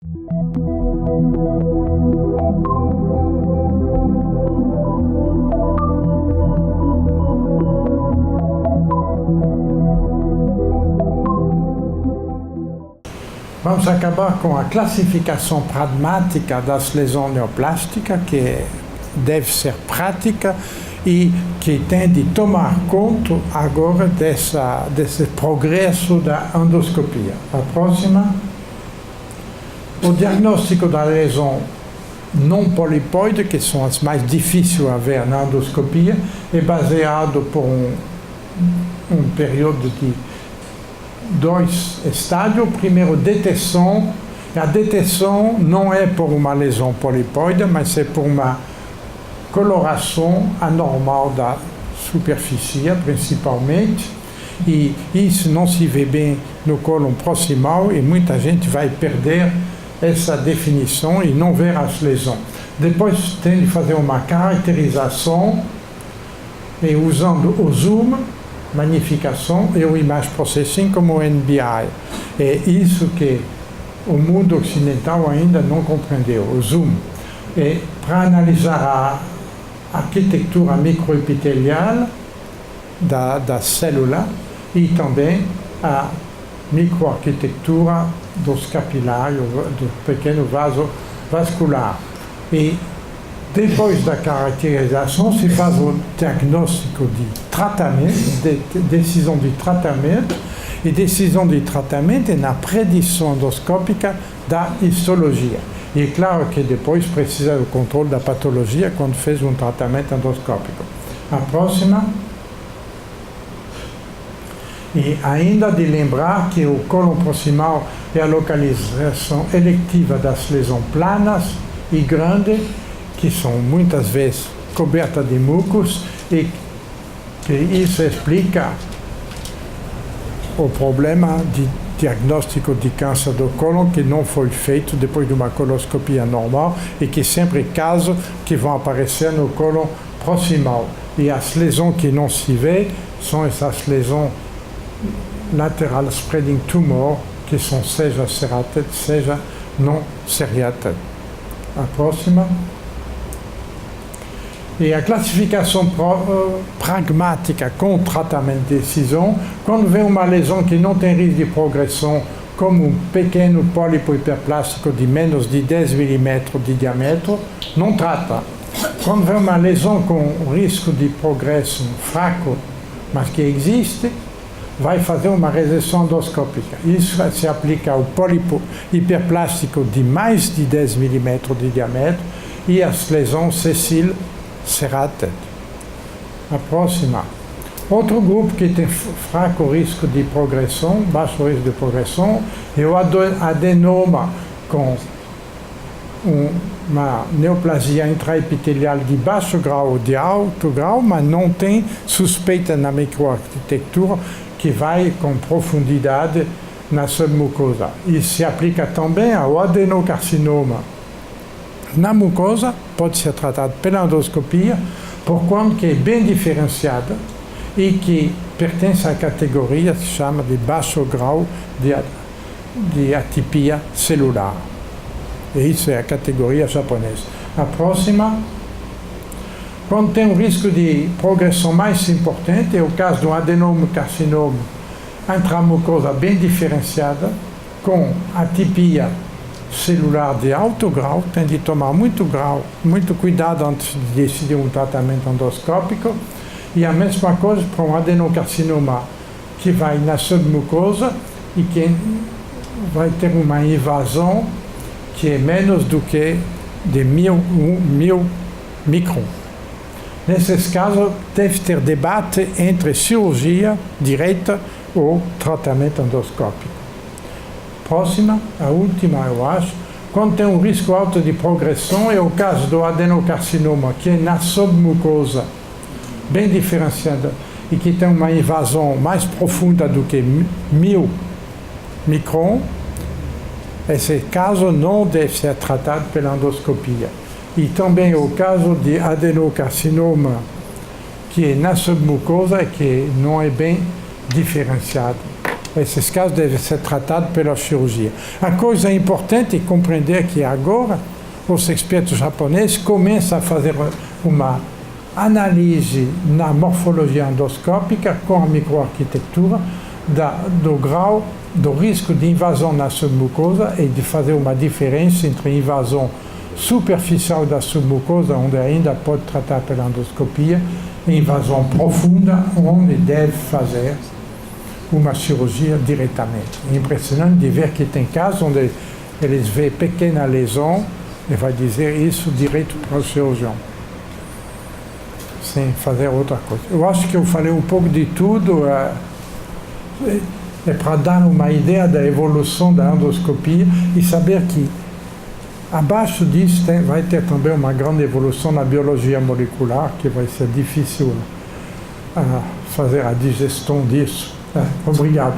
Vamos acabar com a classificação pragmática das lesões neoplásticas, que deve ser prática e que tem de tomar conta agora desse progresso da endoscopia. A próxima, o diagnóstico da lesão não polipoide, que são as mais difíceis a ver na endoscopia, é baseado por um período de 2 estádios. Primeiro, detecção. A detecção não é por uma lesão polipoide, mas é por uma coloração anormal da superfície, principalmente, e isso não se vê bem no cólon proximal e muita gente vai perder essa definição e não ver as lesões. Depois tem de fazer uma caracterização e usando o zoom, magnificação e o image processing como o NBI. É isso que o mundo ocidental ainda não compreendeu, o zoom. E para analisar a arquitetura microepitelial da célula e também a microarquitetura dos capilares, do pequeno vaso vascular. E depois da caracterização se faz o diagnóstico de tratamento, decisão de tratamento, e decisão de tratamento é na predição endoscópica da histologia. E é claro que depois precisa do controle da patologia quando fez um tratamento endoscópico. A próxima. E ainda de lembrar que o cólon proximal é a localização eletiva das lesões planas e grandes, que são muitas vezes cobertas de mucos, e que isso explica o problema de diagnóstico de câncer do cólon que não foi feito depois de uma coloscopia normal e que sempre casos que vão aparecer no cólon proximal. E as lesões que não se vê são essas lesões lateral spreading tumor, que são seja serrated, seja não serrated. A próxima. E a classificação pragmática com tratamento de decisão, quando vem uma lesão que não tem risco de progressão, como um pequeno pólipo hiperplástico de menos de 10 mm de diâmetro, não trata. Quando vem uma lesão com risco de progresso fraco, mas que existe, vai fazer uma reseção endoscópica. Isso se aplica ao pólipo hiperplástico de mais de 10 mm de diâmetro e às lesões sessiles serrated. A próxima. Outro grupo que tem fraco risco de progressão, baixo risco de progressão, é o adenoma com uma neoplasia intraepitelial de baixo grau ou de alto grau, mas não tem suspeita na microarquitetura que vai com profundidade na submucosa. Isso se aplica também ao adenocarcinoma. Na mucosa, pode ser tratado pela endoscopia, porquanto que é bem diferenciada e que pertence à categoria que se chama de baixo grau de atipia celular. E isso é a categoria japonesa. A próxima, quando tem um risco de progressão mais importante, é o caso do adenocarcinoma intramucosa bem diferenciada, com atipia celular de alto grau, tem de tomar muito cuidado antes de decidir um tratamento endoscópico, e a mesma coisa para um adenocarcinoma que vai na submucosa e que vai ter uma invasão que é menos do que de 1000 microns. Nesses casos, deve ter debate entre cirurgia direta ou tratamento endoscópico. Próxima, a última, eu acho, quando tem um risco alto de progressão, é o caso do adenocarcinoma, que é na submucosa, bem diferenciada, e que tem uma invasão mais profunda do que 1000 microns. Esse caso não deve ser tratado pela endoscopia. E também o caso de adenocarcinoma, que é na submucosa e que não é bem diferenciado. esses casos devem ser tratados pela cirurgia. A coisa importante é compreender que agora os expertos japoneses começam a fazer uma análise na morfologia endoscópica com a microarquitetura do grau do risco de invasão na submucosa e de fazer uma diferença entre invasão superficial da submucosa, onde ainda pode tratar pela endoscopia, e invasão profunda, onde deve fazer uma cirurgia diretamente. É impressionante de ver que tem casos onde eles veem pequena lesão e vai dizer isso direto para o cirurgião, sem fazer outra coisa. Eu acho que eu falei um pouco de tudo, é para dar uma ideia da evolução da endoscopia e saber que abaixo disso vai ter também uma grande evolução na biologia molecular, que vai ser difícil fazer a digestão disso. Obrigado.